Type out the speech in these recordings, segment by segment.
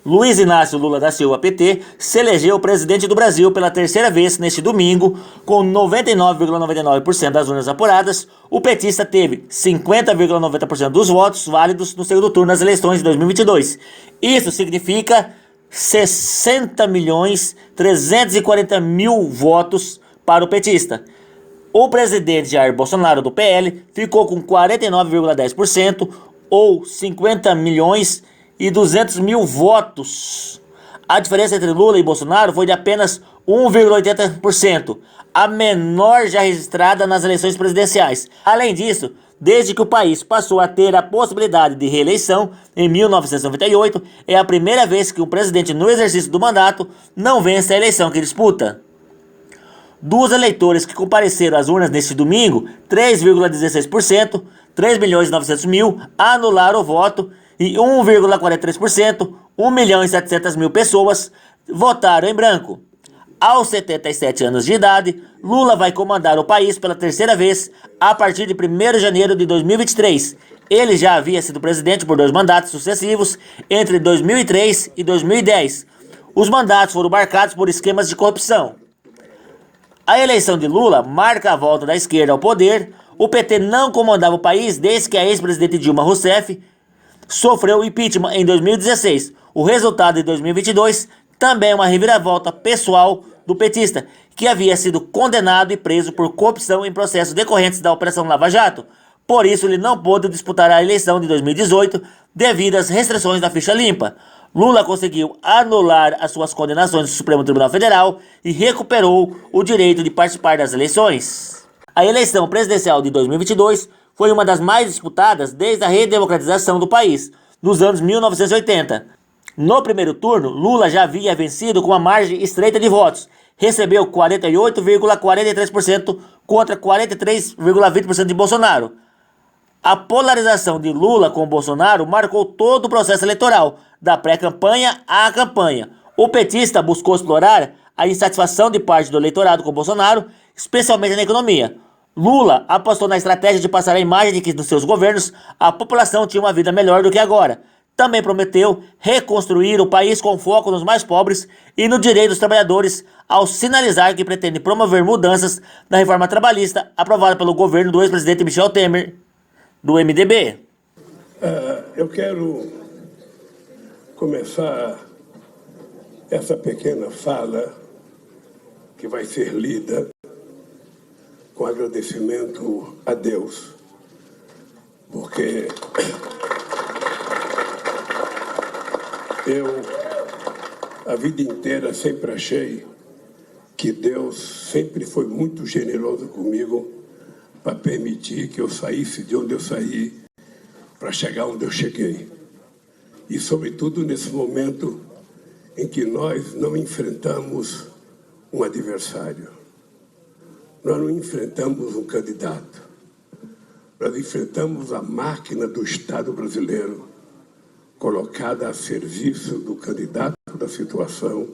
Luiz Inácio Lula da Silva, PT, se elegeu presidente do Brasil pela terceira vez neste domingo, com 99,99% das urnas apuradas. O petista teve 50,90% dos votos válidos no segundo turno das eleições de 2022. Isso significa 60.340.000 votos para o petista. O presidente Jair Bolsonaro, do PL, ficou com 49,10%, ou 50.200.000 votos. A diferença entre Lula e Bolsonaro foi de apenas 1,80%, a menor já registrada nas eleições presidenciais. Além disso, desde que o país passou a ter a possibilidade de reeleição, em 1998, é a primeira vez que um presidente no exercício do mandato não vence a eleição que disputa. Dos eleitores que compareceram às urnas neste domingo, 3,16%, 3.900.000, anularam o voto e 1,43%, 1.700.000 pessoas, votaram em branco. Aos 77 anos de idade, Lula vai comandar o país pela terceira vez a partir de 1º de janeiro de 2023. Ele já havia sido presidente por 2 mandatos sucessivos entre 2003 e 2010. Os mandatos foram marcados por esquemas de corrupção. A eleição de Lula marca a volta da esquerda ao poder. O PT não comandava o país desde que a ex-presidente Dilma Rousseff sofreu impeachment em 2016. O resultado de 2022 também é uma reviravolta pessoal do petista, que havia sido condenado e preso por corrupção em processos decorrentes da Operação Lava Jato. Por isso, ele não pôde disputar a eleição de 2018 devido às restrições da ficha limpa. Lula conseguiu anular as suas condenações do Supremo Tribunal Federal e recuperou o direito de participar das eleições. A eleição presidencial de 2022 foi uma das mais disputadas desde a redemocratização do país, nos anos 1980. No primeiro turno, Lula já havia vencido com uma margem estreita de votos. Recebeu 48,43% contra 43,20% de Bolsonaro. A polarização de Lula com Bolsonaro marcou todo o processo eleitoral, da pré-campanha à campanha. O petista buscou explorar a insatisfação de parte do eleitorado com Bolsonaro, especialmente na economia. Lula apostou na estratégia de passar a imagem de que nos seus governos a população tinha uma vida melhor do que agora. Também prometeu reconstruir o país com foco nos mais pobres e no direito dos trabalhadores, ao sinalizar que pretende promover mudanças na reforma trabalhista aprovada pelo governo do ex-presidente Michel Temer, do MDB. Eu quero começar essa pequena fala, que vai ser lida, com agradecimento a Deus, porque eu, a vida inteira, sempre achei que Deus sempre foi muito generoso comigo para permitir que eu saísse de onde eu saí para chegar onde eu cheguei. E, sobretudo, nesse momento em que nós não enfrentamos um adversário, nós não enfrentamos um candidato, nós enfrentamos a máquina do Estado brasileiro colocada a serviço do candidato da situação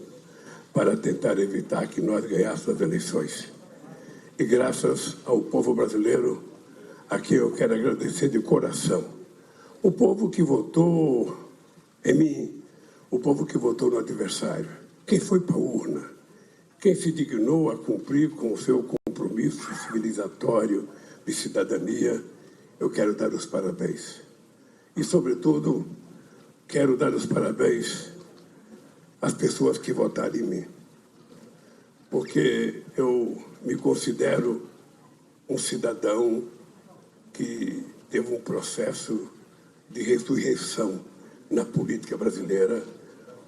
para tentar evitar que nós ganhássemos as eleições. E graças ao povo brasileiro, a quem eu quero agradecer de coração, o povo que votou em mim, o povo que votou no adversário, quem foi para a urna, quem se dignou a cumprir com o seu compromisso civilizatório de cidadania, eu quero dar os parabéns. E, sobretudo, quero dar os parabéns às pessoas que votaram em mim, porque eu me considero um cidadão que teve um processo de ressurreição na política brasileira,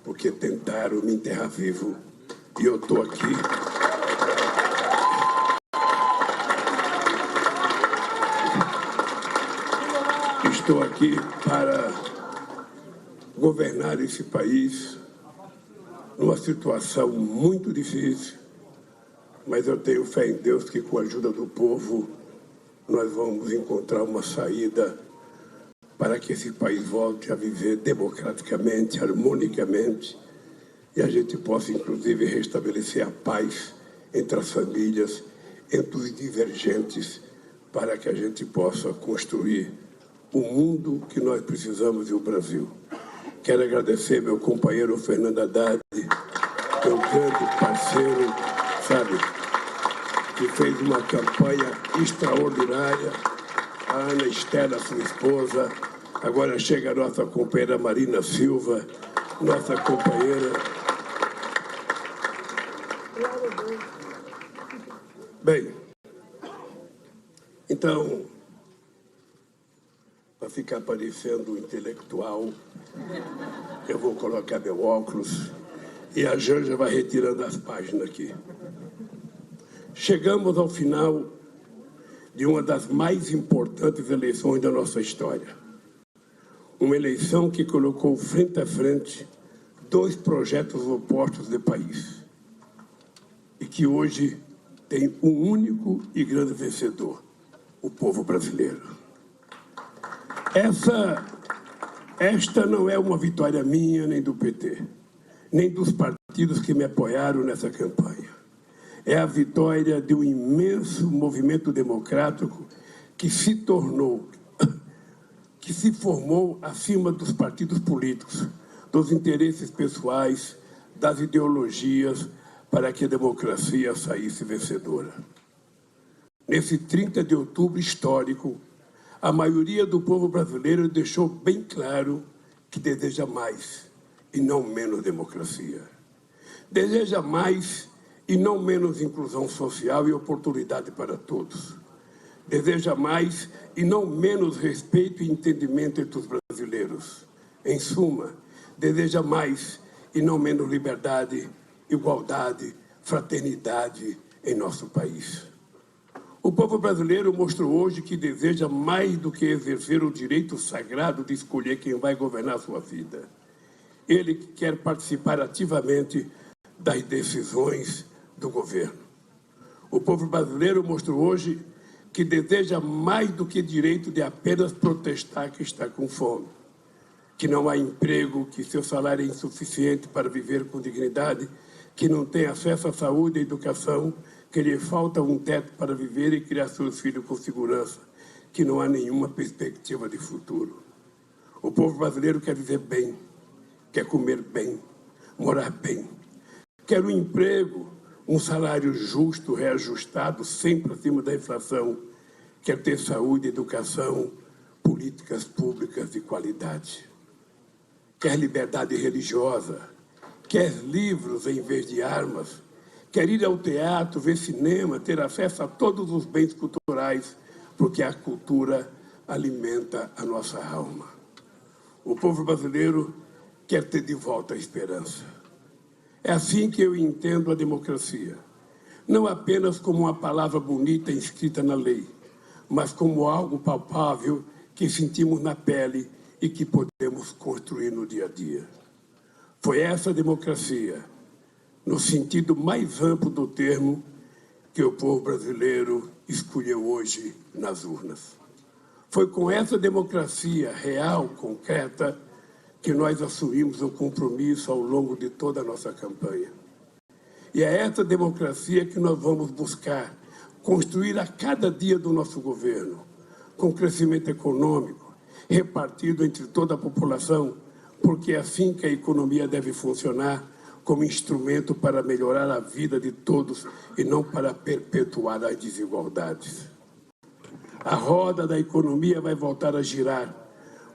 porque tentaram me enterrar vivo, e eu estou aqui. Estou aqui para governar esse país numa situação muito difícil, mas eu tenho fé em Deus que, com a ajuda do povo, nós vamos encontrar uma saída para que esse país volte a viver democraticamente, harmonicamente, e a gente possa, inclusive, restabelecer a paz entre as famílias, entre os divergentes, para que a gente possa construir o mundo que nós precisamos e o Brasil. Quero agradecer meu companheiro Fernando Haddad, meu grande parceiro, sabe, que fez uma campanha extraordinária. A Ana Estela, sua esposa. Agora chega a nossa companheira Marina Silva, nossa companheira. Bem, então, para ficar parecendo intelectual, eu vou colocar meu óculos e a Janja vai retirando as páginas aqui. Chegamos ao final de uma das mais importantes eleições da nossa história. Uma eleição que colocou frente a frente dois projetos opostos de país e que hoje tem um único e grande vencedor, o povo brasileiro. Esta não é uma vitória minha, nem do PT, nem dos partidos que me apoiaram nessa campanha. É a vitória de um imenso movimento democrático que se formou acima dos partidos políticos, dos interesses pessoais, das ideologias, para que a democracia saísse vencedora. Nesse 30 de outubro histórico, a maioria do povo brasileiro deixou bem claro que deseja mais e não menos democracia. Deseja mais e não menos inclusão social e oportunidade para todos. Deseja mais e não menos respeito e entendimento entre os brasileiros. Em suma, deseja mais e não menos liberdade, igualdade, fraternidade em nosso país. O povo brasileiro mostrou hoje que deseja mais do que exercer o direito sagrado de escolher quem vai governar a sua vida. Ele quer participar ativamente das decisões do governo. O povo brasileiro mostrou hoje que deseja mais do que direito de apenas protestar que está com fome, que não há emprego, que seu salário é insuficiente para viver com dignidade, que não tem acesso à saúde e à educação, que lhe falta um teto para viver e criar seus filhos com segurança, que não há nenhuma perspectiva de futuro. O povo brasileiro quer viver bem, quer comer bem, morar bem, quer um emprego, um salário justo, reajustado, sempre acima da inflação, quer ter saúde, educação, políticas públicas de qualidade, quer liberdade religiosa, quer livros em vez de armas, quer ir ao teatro, ver cinema, ter acesso a todos os bens culturais, porque a cultura alimenta a nossa alma. O povo brasileiro quer ter de volta a esperança. É assim que eu entendo a democracia. Não apenas como uma palavra bonita inscrita na lei, mas como algo palpável que sentimos na pele e que podemos construir no dia a dia. Foi essa democracia, no sentido mais amplo do termo, que o povo brasileiro escolheu hoje nas urnas. Foi com essa democracia real, concreta, que nós assumimos o compromisso ao longo de toda a nossa campanha. E é essa democracia que nós vamos buscar construir a cada dia do nosso governo, com crescimento econômico, repartido entre toda a população, porque é assim que a economia deve funcionar, como instrumento para melhorar a vida de todos e não para perpetuar as desigualdades. A roda da economia vai voltar a girar,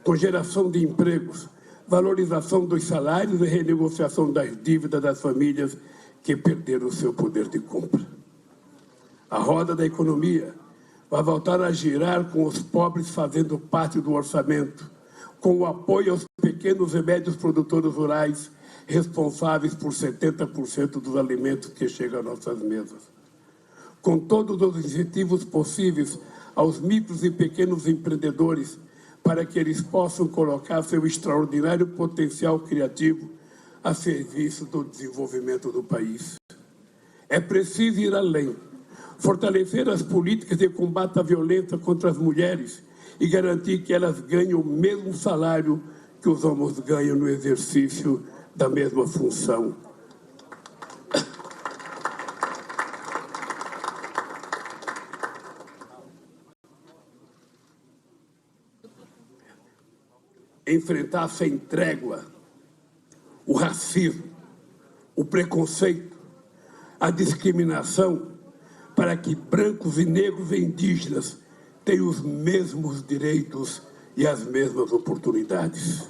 com geração de empregos, valorização dos salários e renegociação das dívidas das famílias que perderam o seu poder de compra. A roda da economia vai voltar a girar com os pobres fazendo parte do orçamento, com o apoio aos pequenos e médios produtores rurais, responsáveis por 70% dos alimentos que chegam às nossas mesas. Com todos os incentivos possíveis aos micros e pequenos empreendedores, para que eles possam colocar seu extraordinário potencial criativo a serviço do desenvolvimento do país. É preciso ir além, fortalecer as políticas de combate à violência contra as mulheres e garantir que elas ganhem o mesmo salário que os homens ganham no exercício da mesma função. Enfrentar sem trégua o racismo, o preconceito, a discriminação, para que brancos e negros e indígenas tenham os mesmos direitos e as mesmas oportunidades.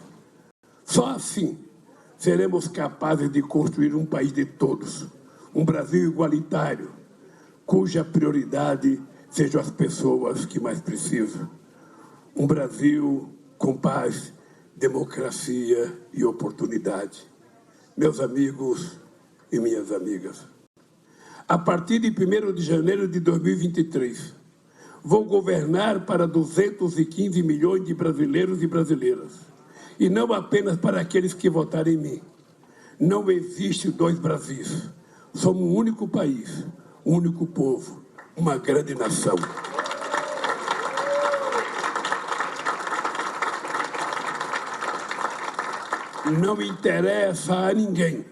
Só assim seremos capazes de construir um país de todos, um Brasil igualitário, cuja prioridade sejam as pessoas que mais precisam. Um Brasil com paz, democracia e oportunidade. Meus amigos e minhas amigas, a partir de 1º de janeiro de 2023, vou governar para 215 milhões de brasileiros e brasileiras, e não apenas para aqueles que votarem em mim. Não existe dois Brasis. Somos um único país, um único povo, uma grande nação. Não interessa a ninguém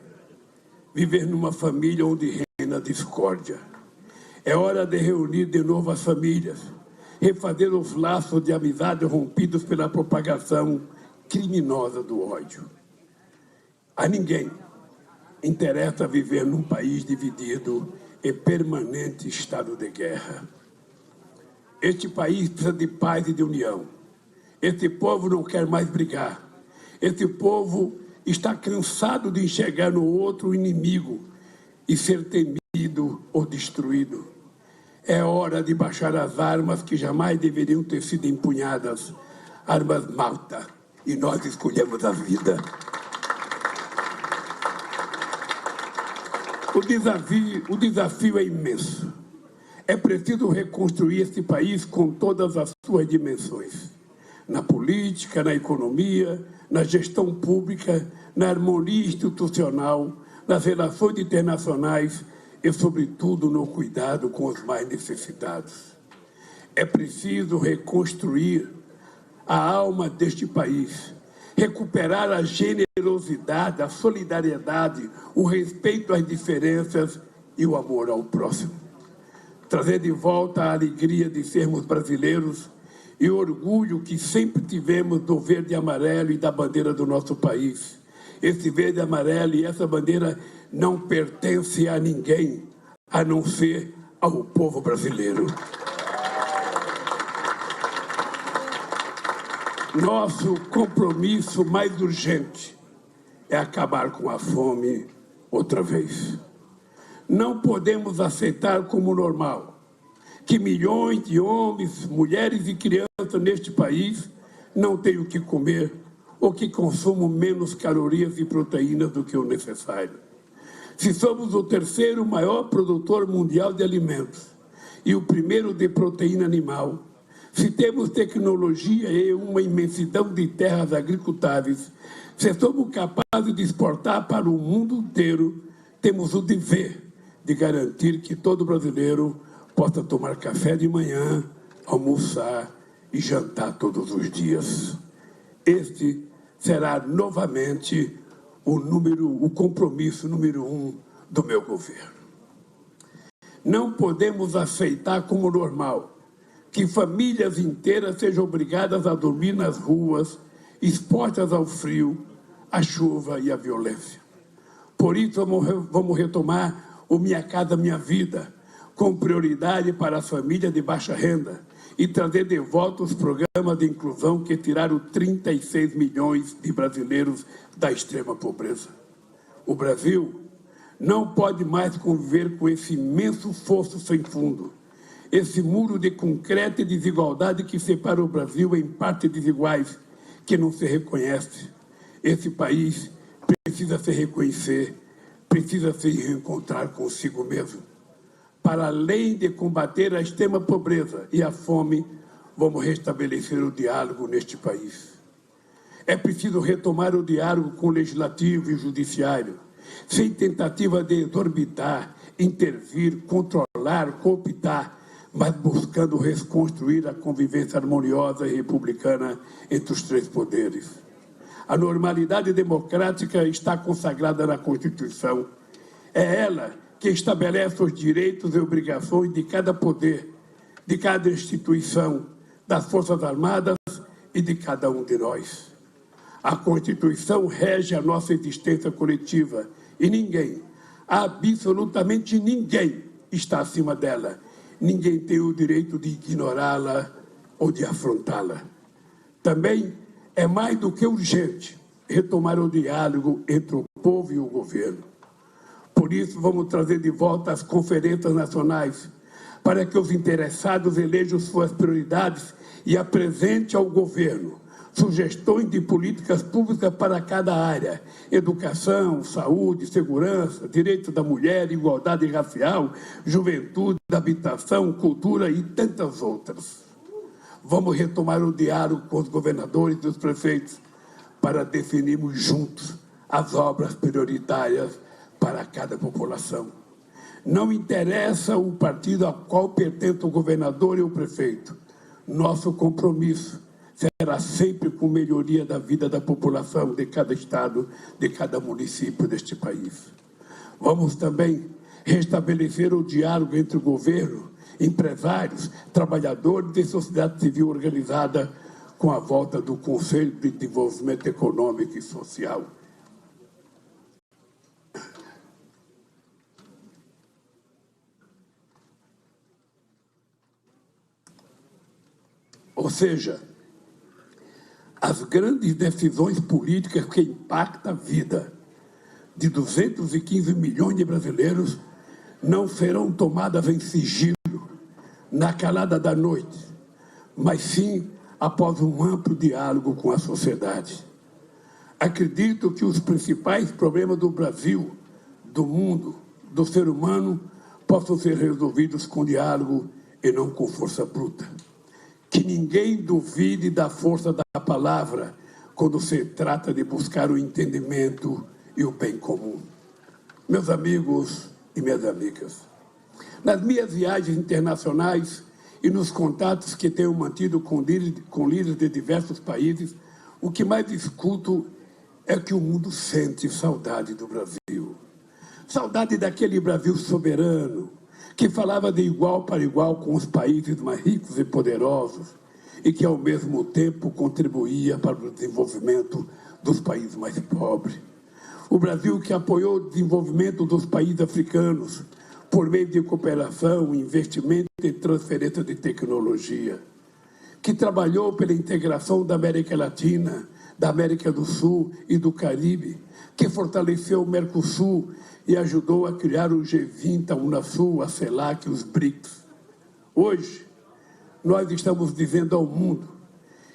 viver numa família onde reina discórdia. É hora de reunir de novo as famílias, refazer os laços de amizade rompidos pela propagação criminosa do ódio. A ninguém interessa viver num país dividido em permanente estado de guerra. Este país precisa de paz e de união. Este povo não quer mais brigar. Este povo está cansado de enxergar no outro o inimigo e ser temido ou destruído. É hora de baixar as armas que jamais deveriam ter sido empunhadas, armas malta, e nós escolhemos a vida. O desafio é imenso. É preciso reconstruir esse país com todas as suas dimensões. Na política, na economia, na gestão pública, na harmonia institucional, nas relações internacionais e, sobretudo, no cuidado com os mais necessitados. É preciso reconstruir a alma deste país, recuperar a generosidade, a solidariedade, o respeito às diferenças e o amor ao próximo. Trazer de volta a alegria de sermos brasileiros e o orgulho que sempre tivemos do verde e amarelo e da bandeira do nosso país. Esse verde e amarelo e essa bandeira não pertence a ninguém, a não ser ao povo brasileiro. Nosso compromisso mais urgente é acabar com a fome outra vez. Não podemos aceitar como normal que milhões de homens, mulheres e crianças neste país não tenham o que comer ou que consumam menos calorias e proteínas do que o necessário. Se somos o terceiro maior produtor mundial de alimentos e o primeiro de proteína animal, se temos tecnologia e uma imensidão de terras agricultáveis, se somos capazes de exportar para o mundo inteiro, temos o dever de garantir que todo brasileiro possa tomar café de manhã, almoçar e jantar todos os dias. Este será novamente o compromisso número 1 do meu governo. Não podemos aceitar como normal que famílias inteiras sejam obrigadas a dormir nas ruas, expostas ao frio, à chuva e à violência. Por isso, vamos retomar o Minha Casa Minha Vida, com prioridade para as famílias de baixa renda e trazer de volta os programas de inclusão que tiraram 36 milhões de brasileiros da extrema pobreza. O Brasil não pode mais conviver com esse imenso fosso sem fundo, esse muro de concreto e desigualdade que separa o Brasil em partes desiguais, que não se reconhece. Esse país precisa se reconhecer, precisa se reencontrar consigo mesmo. Para além de combater a extrema pobreza e a fome, vamos restabelecer o diálogo neste país. É preciso retomar o diálogo com o Legislativo e o Judiciário, sem tentativa de exorbitar, intervir, controlar, cooptar, mas buscando reconstruir a convivência harmoniosa e republicana entre os três poderes. A normalidade democrática está consagrada na Constituição. É ela que estabelece os direitos e obrigações de cada poder, de cada instituição, das Forças Armadas e de cada um de nós. A Constituição rege a nossa existência coletiva e ninguém, absolutamente ninguém, está acima dela. Ninguém tem o direito de ignorá-la ou de afrontá-la. Também é mais do que urgente retomar o diálogo entre o povo e o governo. Por isso, vamos trazer de volta as conferências nacionais para que os interessados elejam suas prioridades e apresentem ao governo sugestões de políticas públicas para cada área: educação, saúde, segurança, direitos da mulher, igualdade racial, juventude, habitação, cultura e tantas outras. Vamos retomar o diálogo com os governadores e os prefeitos para definirmos juntos as obras prioritárias para cada população. Não interessa o partido a qual pertence o governador e o prefeito. Nosso compromisso será sempre com melhoria da vida da população de cada estado, de cada município deste país. Vamos também restabelecer o diálogo entre o governo, empresários, trabalhadores e sociedade civil organizada com a volta do Conselho de Desenvolvimento Econômico e Social. Ou seja, as grandes decisões políticas que impactam a vida de 215 milhões de brasileiros não serão tomadas em sigilo, na calada da noite, mas sim após um amplo diálogo com a sociedade. Acredito que os principais problemas do Brasil, do mundo, do ser humano, possam ser resolvidos com diálogo e não com força bruta. Que ninguém duvide da força da palavra quando se trata de buscar o entendimento e o bem comum. Meus amigos e minhas amigas, nas minhas viagens internacionais e nos contatos que tenho mantido com líderes de diversos países, o que mais escuto é que o mundo sente saudade do Brasil. Saudade daquele Brasil soberano, que falava de igual para igual com os países mais ricos e poderosos e que, ao mesmo tempo, contribuía para o desenvolvimento dos países mais pobres. O Brasil que apoiou o desenvolvimento dos países africanos por meio de cooperação, investimento e transferência de tecnologia, que trabalhou pela integração da América Latina, da América do Sul e do Caribe, que fortaleceu o Mercosul e ajudou a criar o G20, a Unasul, a CELAC e os BRICS. Hoje, nós estamos dizendo ao mundo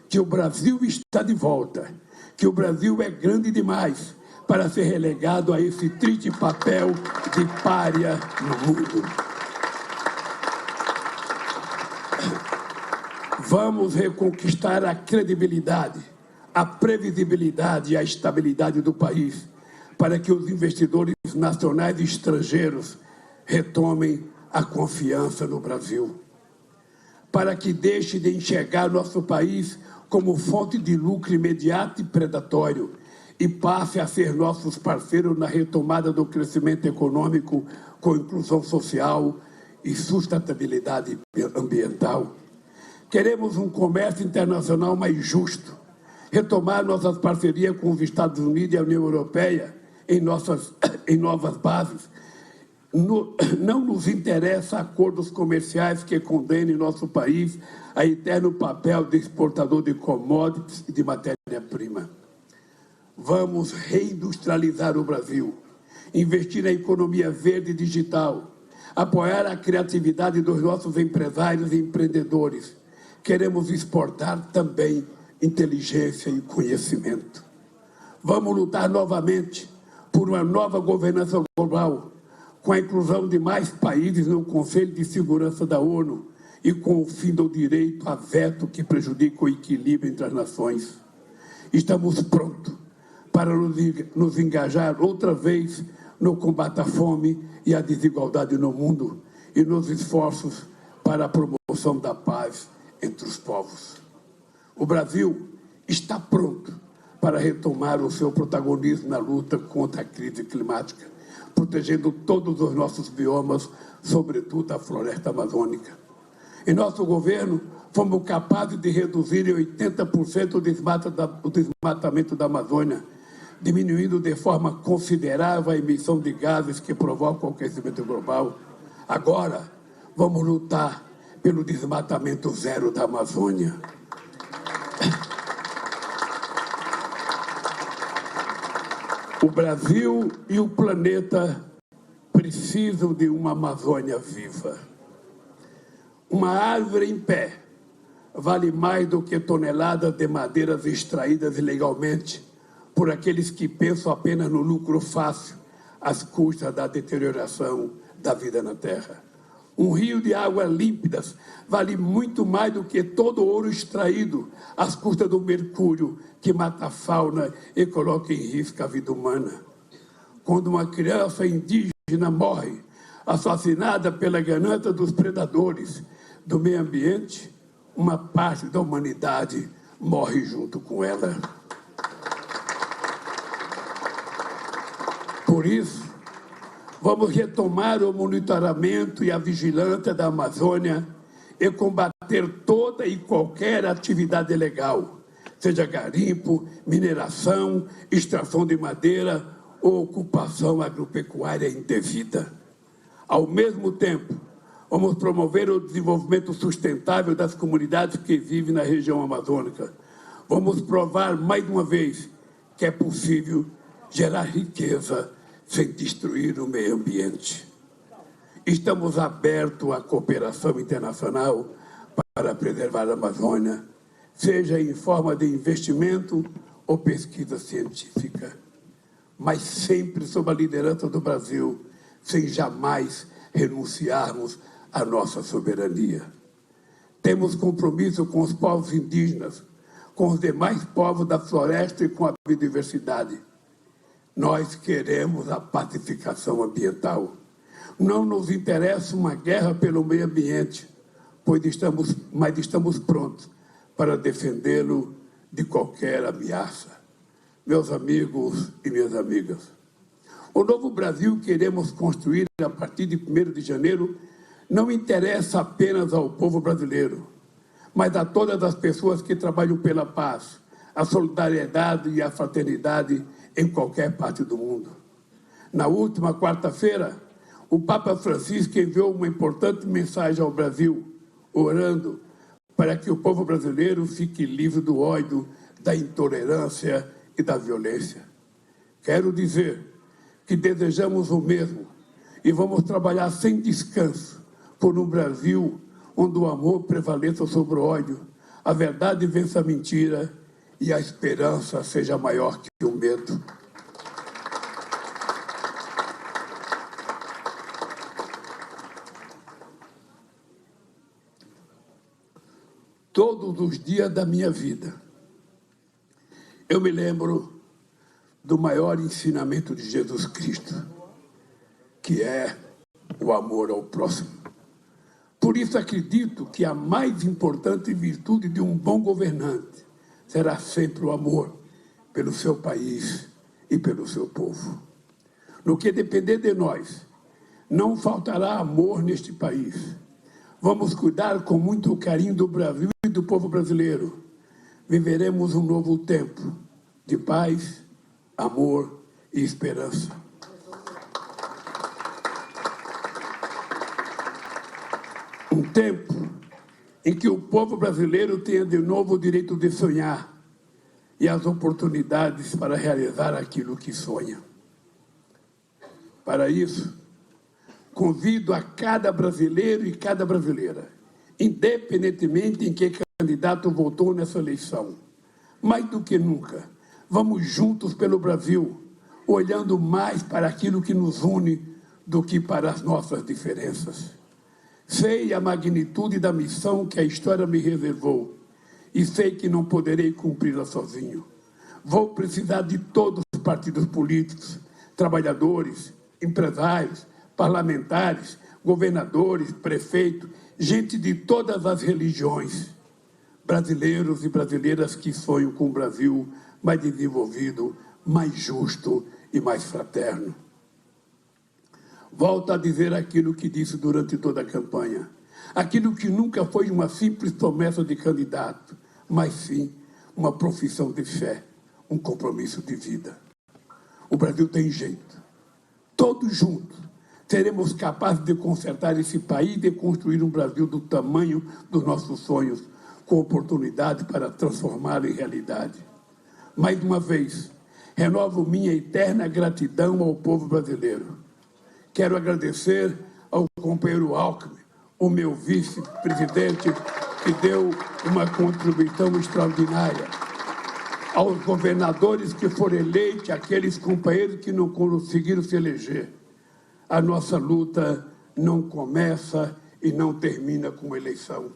que o Brasil está de volta, que o Brasil é grande demais para ser relegado a esse triste papel de pária no mundo. Vamos reconquistar a credibilidade, a previsibilidade e a estabilidade do país, para que os investidores nacionais e estrangeiros retomem a confiança no Brasil, para que deixe de enxergar nosso país como fonte de lucro imediato e predatório e passe a ser nossos parceiros na retomada do crescimento econômico com inclusão social e sustentabilidade ambiental. Queremos um comércio internacional mais justo, retomar nossas parcerias com os Estados Unidos e a União Europeia em novas bases. Não nos interessa acordos comerciais que condenem nosso país a eterno papel de exportador de commodities e de matéria-prima. Vamos reindustrializar o Brasil, investir na economia verde e digital, apoiar a criatividade dos nossos empresários e empreendedores. Queremos exportar também inteligência e conhecimento. Vamos lutar novamente por uma nova governança global, com a inclusão de mais países no Conselho de Segurança da ONU e com o fim do direito a veto que prejudica o equilíbrio entre as nações. Estamos prontos para nos engajar outra vez no combate à fome e à desigualdade no mundo e nos esforços para a promoção da paz entre os povos. O Brasil está pronto para retomar o seu protagonismo na luta contra a crise climática, protegendo todos os nossos biomas, sobretudo a floresta amazônica. Em nosso governo, fomos capazes de reduzir em 80% o desmatamento da Amazônia, diminuindo de forma considerável a emissão de gases que provocam o aquecimento global. Agora, vamos lutar pelo desmatamento zero da Amazônia. O Brasil e o planeta precisam de uma Amazônia viva. Uma árvore em pé vale mais do que toneladas de madeiras extraídas ilegalmente por aqueles que pensam apenas no lucro fácil, às custas da deterioração da vida na Terra. Um rio de águas límpidas vale muito mais do que todo o ouro extraído às custas do mercúrio que mata a fauna e coloca em risco a vida humana. Quando uma criança indígena morre, assassinada pela ganância dos predadores do meio ambiente, uma parte da humanidade morre junto com ela. Por isso, vamos retomar o monitoramento e a vigilância da Amazônia e combater toda e qualquer atividade ilegal, seja garimpo, mineração, extração de madeira ou ocupação agropecuária indevida. Ao mesmo tempo, vamos promover o desenvolvimento sustentável das comunidades que vivem na região amazônica. Vamos provar mais uma vez que é possível gerar riqueza sem destruir o meio ambiente. Estamos abertos à cooperação internacional para preservar a Amazônia, seja em forma de investimento ou pesquisa científica, mas sempre sob a liderança do Brasil, sem jamais renunciarmos à nossa soberania. Temos compromisso com os povos indígenas, com os demais povos da floresta e com a biodiversidade. Nós queremos a pacificação ambiental. Não nos interessa uma guerra pelo meio ambiente, mas estamos prontos para defendê-lo de qualquer ameaça. Meus amigos e minhas amigas, o novo Brasil que queremos construir a partir de 1º de janeiro não interessa apenas ao povo brasileiro, mas a todas as pessoas que trabalham pela paz, a solidariedade e a fraternidade em qualquer parte do mundo. Na última quarta-feira, o Papa Francisco enviou uma importante mensagem ao Brasil, orando para que o povo brasileiro fique livre do ódio, da intolerância e da violência. Quero dizer que desejamos o mesmo e vamos trabalhar sem descanso por um Brasil onde o amor prevaleça sobre o ódio, a verdade vença a mentira e a esperança seja maior que o medo. Todos os dias da minha vida, eu me lembro do maior ensinamento de Jesus Cristo, que é o amor ao próximo. Por isso acredito que a mais importante virtude de um bom governante será sempre o amor pelo seu país e pelo seu povo. No que depender de nós, não faltará amor neste país. Vamos cuidar com muito carinho do Brasil e do povo brasileiro. Viveremos um novo tempo de paz, amor e esperança. Um tempo em que o povo brasileiro tenha de novo o direito de sonhar e as oportunidades para realizar aquilo que sonha. Para isso, convido a cada brasileiro e cada brasileira, independentemente em que candidato votou nessa eleição, mais do que nunca, vamos juntos pelo Brasil, olhando mais para aquilo que nos une do que para as nossas diferenças. Sei a magnitude da missão que a história me reservou e sei que não poderei cumpri-la sozinho. Vou precisar de todos os partidos políticos, trabalhadores, empresários, parlamentares, governadores, prefeitos, gente de todas as religiões, brasileiros e brasileiras que sonham com um Brasil mais desenvolvido, mais justo e mais fraterno. Volto a dizer aquilo que disse durante toda a campanha. Aquilo que nunca foi uma simples promessa de candidato, mas sim uma profissão de fé, um compromisso de vida. O Brasil tem jeito. Todos juntos seremos capazes de consertar esse país e de construir um Brasil do tamanho dos nossos sonhos, com oportunidade para transformar em realidade. Mais uma vez, renovo minha eterna gratidão ao povo brasileiro. Quero agradecer ao companheiro Alckmin, o meu vice-presidente, que deu uma contribuição extraordinária. Aos governadores que foram eleitos, aqueles companheiros que não conseguiram se eleger. A nossa luta não começa e não termina com eleição.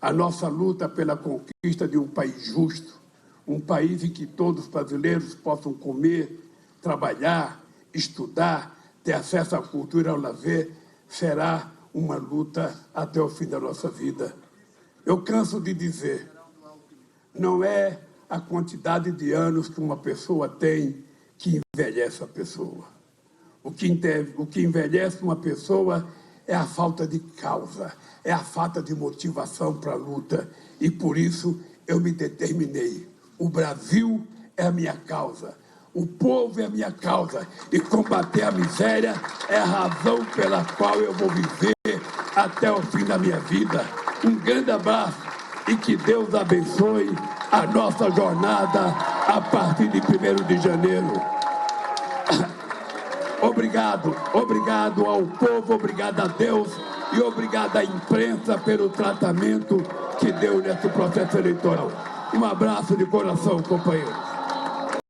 A nossa luta pela conquista de um país justo, um país em que todos os brasileiros possam comer, trabalhar, estudar, ter acesso à cultura e ao lazer, será uma luta até o fim da nossa vida. Eu canso de dizer, não é a quantidade de anos que uma pessoa tem que envelhece a pessoa. O que envelhece uma pessoa é a falta de causa, é a falta de motivação para a luta. E por isso eu me determinei. O Brasil é a minha causa. O povo é a minha causa. E combater a miséria é a razão pela qual eu vou viver até o fim da minha vida. Um grande abraço e que Deus abençoe a nossa jornada a partir de 1º de janeiro. Obrigado ao povo, obrigado a Deus e obrigado à imprensa pelo tratamento que deu nesse processo eleitoral. Um abraço de coração, companheiros.